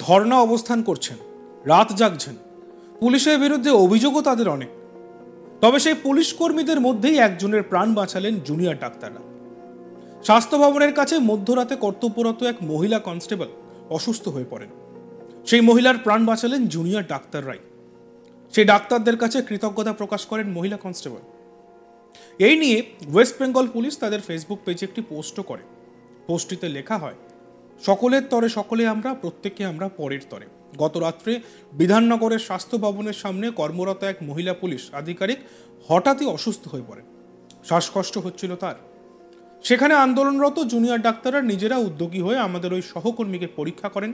ধর্ণা অবস্থান করছেন, রাত জাগছেন, পুলিশের বিরুদ্ধে অভিযোগও তাদের অনেক। তবে সেই পুলিশ কর্মীদের মধ্যেই একজনের প্রাণ বাঁচালেন জুনিয়র ডাক্তাররা। স্বাস্থ্য ভবনের কাছে মধ্যরাতে কর্তব্যরত এক মহিলা কনস্টেবল অসুস্থ হয়ে পড়েন। সেই মহিলার প্রাণ বাঁচালেন জুনিয়র ডাক্তাররাই। সেই ডাক্তারদের কাছে কৃতজ্ঞতা প্রকাশ করেন মহিলা কনস্টেবল। এই নিয়ে ওয়েস্ট বেঙ্গল পুলিশ তাদের ফেসবুক পেজে একটি পোস্টও করে। পোস্টটিতে লেখা হয়, সকলের তরে সকলে আমরা, প্রত্যেকে আমরা পরের তরে। গত রাত্রে বিধাননগরের স্বাস্থ্য ভবনের সামনে কর্মরত এক মহিলা পুলিশ আধিকারিক হঠাৎই অসুস্থ হয়ে পড়েন। শ্বাসকষ্ট হচ্ছিল তার। সেখানে আন্দোলনরত জুনিয়র ডাক্তাররা নিজেরা উদ্যোগী হয়ে আমাদের ওই সহকর্মীকে পরীক্ষা করেন,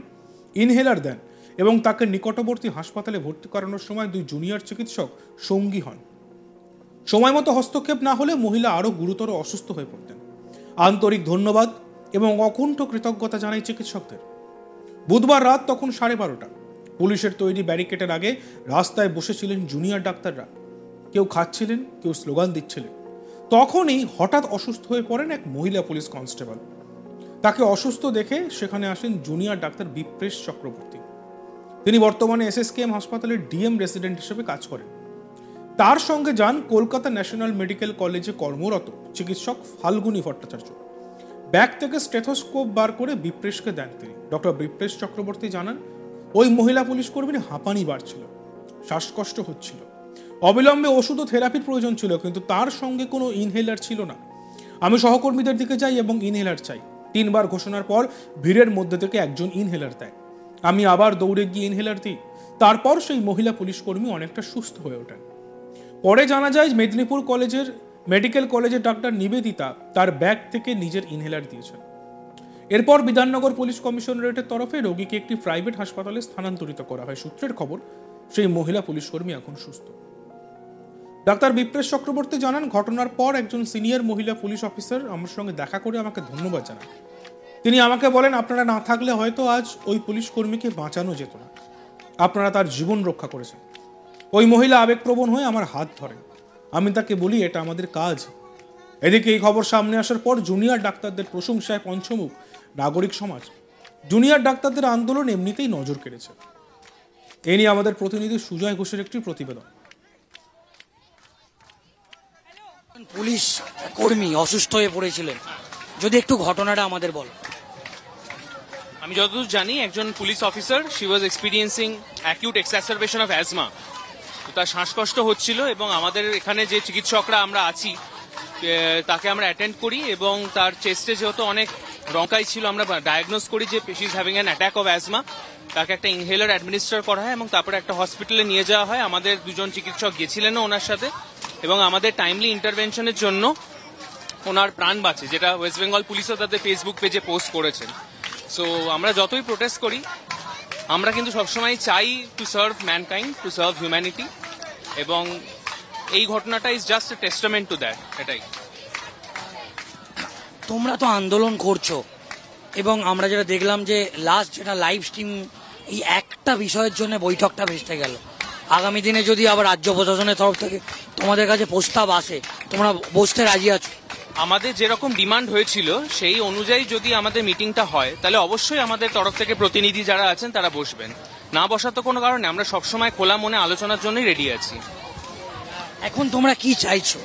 ইনহেলার দেন এবং তাকে নিকটবর্তী হাসপাতালে ভর্তি করানোর সময় দুই জুনিয়র চিকিৎসক সঙ্গী হন। সময় মতো হস্তক্ষেপ না হলে মহিলা আরও গুরুতর অসুস্থ হয়ে পড়তেন। আন্তরিক ধন্যবাদ এবং অকুণ্ঠ কৃতজ্ঞতা জানাই চিকিৎসকদের। বুধবার রাত তখন 12:30। পুলিশের তৈরি ব্যারিকেডের আগে রাস্তায় বসেছিলেন জুনিয়র ডাক্তাররা। কেউ খাচ্ছিলেন, কেউ স্লোগান দিচ্ছিলেন। তখনই হঠাৎ অসুস্থ হয়ে পড়েন এক মহিলা পুলিশ কনস্টেবল। তাকে অসুস্থ দেখে সেখানে আসেন জুনিয়র ডাক্তার বিপ্রেশ চক্রবর্তী। তিনি বর্তমানে SSKM হাসপাতালের DM রেসিডেন্ট হিসেবে কাজ করেন। তার সঙ্গে যান কলকাতা ন্যাশনাল মেডিকেল কলেজে কর্মরত চিকিৎসক ফাল্গুনী ভট্টাচার্য। ব্যাগ থেকে স্টেথোস্কোপ বার করে বিপ্রেশকে দেন তিনি। ডক্টর বিপ্রেশ চক্রবর্তী জানান, ওই মহিলা পুলিশ কর্মীর হাঁপানি বাড়ছিল, শ্বাসকষ্ট হচ্ছিল, অবিলম্বে ওষুধ ও থেরাপির প্রয়োজন ছিল, কিন্তু তার সঙ্গে কোনো ইনহেলার ছিল না। আমি সহকর্মীদের দিকে যাই এবং ইনহেলার চাই। 3 বার ঘোষণার পর ভিড়ের মধ্যে থেকে একজন ইনহেলার দেয়। আমি আবার দৌড়ে গিয়ে ইনহেলার দিই। তারপর সেই মহিলা পুলিশ কর্মী অনেকটা সুস্থ হয়ে ওঠেন। পরে জানা যায় মেদিনীপুর মেডিকেল কলেজের ডাক্তার নিবেদিতা তার ব্যাগ থেকে নিজের ইনহেলার দিয়েছেন। এরপর বিধাননগর পুলিশ কমিশনারেটের তরফে রোগীকে একটি প্রাইভেট হাসপাতালে স্থানান্তরিত করা হয়। সূত্রের খবর, সেই মহিলা পুলিশ কর্মী এখন সুস্থ। ডাক্তার বিপ্রেশ চক্রবর্তী জানান, ঘটনার পর একজন সিনিয়র মহিলা পুলিশ অফিসার আমার সঙ্গে দেখা করে আমাকে ধন্যবাদ জানান। তিনি আমাকে বলেন, আপনারা না থাকলে হয়তো আজ ওই পুলিশ কর্মীকে বাঁচানো যেত না। আপনারা তার জীবন রক্ষা করেছেন। ওই মহিলা আবেগপ্রবণ হয়ে আমার হাত ধরেন। আমি তাকে বলি, এটা আমাদের কাজ। এদিকে এই খবর সামনে আসার পর জুনিয়র ডাক্তারদের প্রশংসায় পঞ্চমুখ নাগরিক সমাজ। জুনিয়র ডাক্তারদের আন্দোলন এমনিতেই নজর কেড়েছে। এ নিয়ে আমাদের প্রতিনিধি সুজয় ঘোষের একটি প্রতিবেদন। পুলিশ কর্মী অসুস্থ হয়ে পড়েছিলেন, যদি একটু ঘটনাটা আমাদের বলো। আমি যতদূর জানি, একজন police officer, she was experiencing acute exacerbation of asthma. তো তার শ্বাসকষ্ট হচ্ছিল এবং আমাদের এখানে যে চিকিৎসকরা আমরা আছি তাকে আমরা অ্যাটেন্ড করি এবং তার চেস্টে যেহেতু অনেক রঙকাই ছিল, আমরা ডায়াগনোজ করি যে she is having an attack of asthma. তাকে একটা ইনহেলার অ্যাডমিনিস্টার করা হয় এবং তারপরে একটা হসপিটালে নিয়ে যাওয়া হয়। আমাদের দুজন চিকিৎসক গেছিলেন ওনার সাথে এবং আমাদের টাইমলি ইন্টারভেনশনের জন্য ওনার প্রাণ বাঁচে, যেটা ওয়েস্ট বেঙ্গল পুলিশও তাদের ফেসবুক পেজে পোস্ট করেছেন। সো আমরা যতই প্রোটেস্ট করি, আমরা কিন্তু সবসময় চাই to serve mankind, to serve humanity, এবং এই ঘটনাটা is just a testament to that. এটাই। তোমরা তো আন্দোলন করছো এবং আমরা যেটা দেখলাম যে লাস্ট যেটা লাইভ স্ট্রিম, এই একটা বিষয়ের জন্য বৈঠকটা ভেস্তে গেল। আগামী দিনে যদি আবার রাজ্য প্রশাসনের তরফ থেকে তোমাদের কাছে প্রস্তাব আসে, তোমরা বসতে রাজি আছো? আমাদের যেরকম ডিমান্ড হয়েছিল সেই অনুযায়ী যদি আমাদের মিটিংটা হয়, তাহলে অবশ্যই আমাদের তরফ থেকে প্রতিনিধি যারা আছেন তারা বসবেন। না বসার তো কোনো কারণে, আমরা সবসময় খোলা মনে আলোচনার জন্যই রেডি আছি। এখন তোমরা কি চাইছো?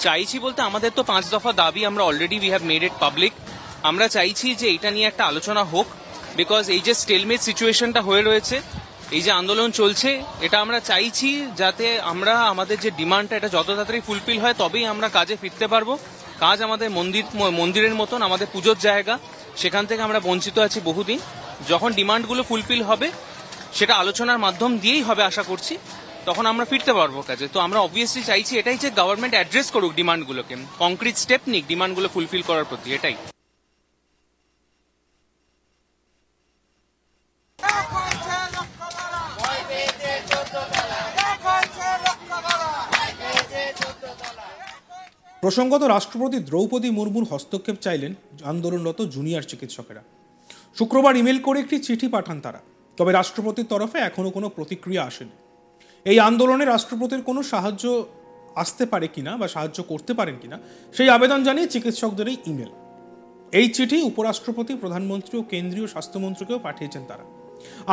চাইছি বলতে, আমাদের তো 5 দফা দাবি আমরা already we have made it public. আমরা চাইছি যে এটা নিয়ে একটা আলোচনা হোক, বিকজ এই যে স্টেলমেট সিচুয়েশনটা হয়ে রয়েছে, এই যে আন্দোলন চলছে, এটা আমরা চাইছি যাতে আমরা আমাদের যে ডিমান্ডটা এটা যত তাড়াতাড়ি ফুলফিল হয়, তবেই আমরা কাজে ফিরতে পারবো। কাজ আমাদের মন্দিরের মতন, আমাদের পুজোর জায়গা, সেখান থেকে আমরা বঞ্চিত আছি বহুদিন। যখন ডিমান্ডগুলো ফুলফিল হবে, সেটা আলোচনার মাধ্যম দিয়েই হবে আশা করছি, তখন আমরা ফিরতে পারবো কাজে। তো আমরা অবভিয়াসলি চাইছি এটাই যে গভর্নমেন্ট অ্যাড্রেস করুক ডিমান্ডগুলোকে, কংক্রিট স্টেপ নিক ডিমান্ডগুলো ফুলফিল করার প্রতি। এটাই। প্রসঙ্গত, রাষ্ট্রপতি দ্রৌপদী মুর্মুর হস্তক্ষেপ চাইলেন আন্দোলনরত জুনিয়র চিকিৎসকেরা। শুক্রবার ইমেল করে একটি চিঠি পাঠান তারা। তবে রাষ্ট্রপতির তরফে এখনো কোনো প্রতিক্রিয়া আসেনি। এই আন্দোলনে রাষ্ট্রপতির কোনো সাহায্য আসতে পারে কিনা বা সাহায্য করতে পারেন কিনা, সেই আবেদন জানিয়ে চিকিৎসকদের এই ইমেল। এই চিঠি উপরাষ্ট্রপতি, প্রধানমন্ত্রী ও কেন্দ্রীয় স্বাস্থ্যমন্ত্রীকেও পাঠিয়েছেন তারা।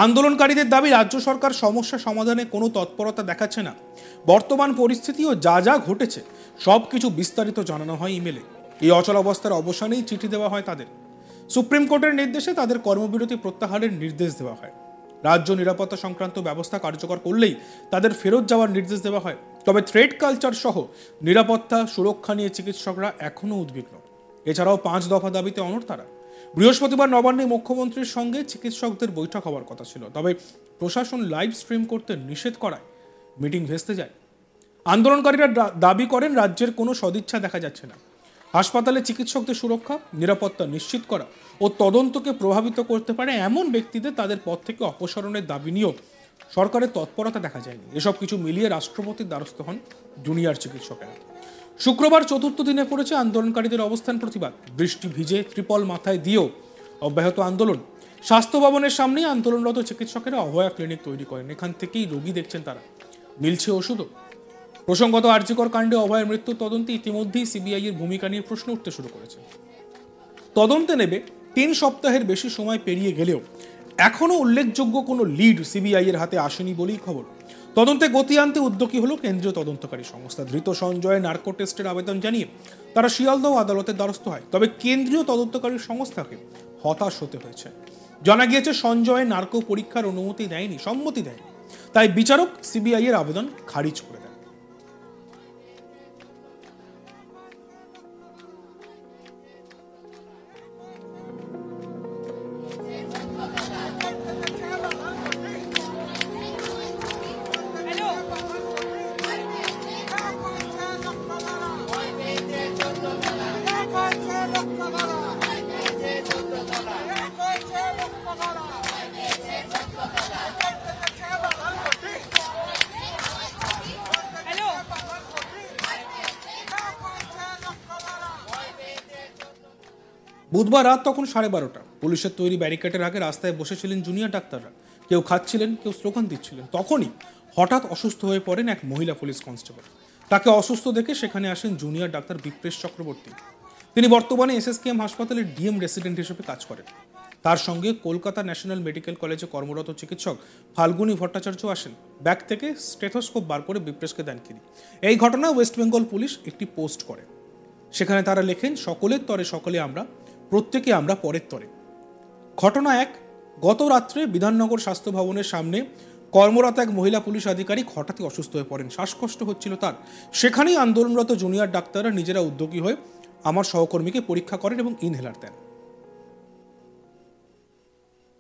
আন্দোলনকারীদের দাবি, রাজ্য সরকার সমস্যা সমাধানে কোনো তৎপরতা দেখাচ্ছে না। বর্তমান পরিস্থিতি ও যা যা ঘটেছে সব কিছু বিস্তারিত জানানো হয় ইমেলে। এই অচলাবস্থার অবসানেই চিঠি দেওয়া হয় তাদের। সুপ্রিম কোর্টের নির্দেশে তাদের কর্মবিরতি প্রত্যাহারের নির্দেশ দেওয়া হয়। রাজ্য নিরাপত্তা সংক্রান্ত ব্যবস্থা কার্যকর করলেই তাদের ফেরত যাওয়ার নির্দেশ দেওয়া হয়। তবে থ্রেড কালচার সহ নিরাপত্তা সুরক্ষা নিয়ে চিকিৎসকরা এখনও উদ্বিগ্ন। এছাড়াও 5 দফা দাবিতে অনড় তারা। বৃহস্পতিবার নবান্নে মুখ্যমন্ত্রীর সঙ্গে চিকিৎসকদের বৈঠক হওয়ার কথা ছিল, তবে প্রশাসন লাইভ স্ট্রিম করতে নিষেধ করায় মিটিং ভেস্তে যায়। আন্দোলনকারীরা দাবি করেন, রাজ্যের কোনো সদিচ্ছা দেখা যাচ্ছে না। হাসপাতালে চিকিৎসকদের সুরক্ষা, নিরাপত্তা নিশ্চিত করা ও তদন্তকে প্রভাবিত করতে পারে এমন ব্যক্তিদের তাদের পদ থেকে অপসারণের দাবি নিয়েও সরকারের তৎপরতা দেখা যায়নি। এসব কিছু মিলিয়ে রাষ্ট্রপতির দ্বারস্থ হন জুনিয়র চিকিৎসকেরা। শুক্রবার 4র্থ দিনে পড়েছে আন্দোলনকারীদের অবস্থান প্রতিবাদ। বৃষ্টি ভিজে ত্রিপল মাথায় দিয়েও অব্যাহত আন্দোলন। স্বাস্থ্য ভবনের সামনেই আন্দোলনরত চিকিৎসকেরা অভয়া ক্লিনিক তৈরি করেন। এখান থেকেই রোগী দেখছেন তারা, মিলছে ওষুধও। প্রসঙ্গত আরজিকর কাণ্ডে অভয়ের মৃত্যুর তদন্তে ইতিমধ্যেই সিবিআই এর ভূমিকা নিয়ে প্রশ্ন উঠতে শুরু করেছে। তদন্তে নেবে 3 সপ্তাহের বেশি সময় পেরিয়ে গেলেও এখনো উল্লেখযোগ্য কোনো লিড সিবিআই এর হাতে আসেনি বলেই খবর। তদন্তে গতি আনতে উদ্যোগী হলো কেন্দ্রীয় তদন্তকারী সংস্থা। ধৃত সঞ্জয় নার্কো টেস্টের আবেদন জানিয়ে তারা শিয়ালদহ আদালতের দ্বারস্থ হয়। তবে কেন্দ্রীয় তদন্তকারী সংস্থাকে হতাশ হতে হয়েছে। জানা গিয়েছে, সঞ্জয় নার্কো পরীক্ষার সম্মতি দেয়নি। তাই বিচারক সিবিআই এর আবেদন খারিজ করে দেন। বুধবার রাত তখন 12:30। পুলিশের তৈরি ব্যারিকেডের আগে রাস্তায় বসেছিলেন জুনিয়র ডাক্তাররা। কেউ খাচ্ছিলেন, কেউ স্লোগান দিচ্ছিলেন। তখনই হঠাৎ অসুস্থ হয়ে পড়েন এক মহিলা পুলিশ কনস্টেবল। তাকে অসুস্থ দেখে সেখানে আসেন জুনিয়র ডাক্তার বিপ্রেশ চক্রবর্তী। তিনি বর্তমানে এসএসকেএম হাসপাতালের ডিএম রেসিডেন্ট হিসেবে কাজ করেন। তার সঙ্গে কলকাতা ন্যাশনাল মেডিকেল কলেজে কর্মরত চিকিৎসক ফাল্গুনী ভট্টাচার্য আসেন। ব্যাগ থেকে স্টেথোস্কোপ বার করে বিপ্রেশকে দেন তিনি। এই ঘটনা ওয়েস্ট বেঙ্গল পুলিশ একটি পোস্ট করে। সেখানে তারা লেখেন, সকলের তরে সকলে আমরা, প্রত্যেকে আমরা পরের তরে। ঘটনা 1, গত রাত্রে বিধাননগর স্বাস্থ্য ভবনের সামনে কর্মরত এক মহিলা পুলিশ আধিকারিক হঠাৎই অসুস্থ হয়ে পড়েন। শ্বাসকষ্ট হচ্ছিল তার। সেখানেই আন্দোলনরত জুনিয়র ডাক্তাররা নিজেরা উদ্যোগী হয়ে আমার সহকর্মীকে পরীক্ষা করেন এবং ইনহেলার দেন।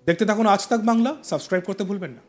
দেখতে থাকুন আজ তাক বাংলা। সাবস্ক্রাইব করতে ভুলবেন না।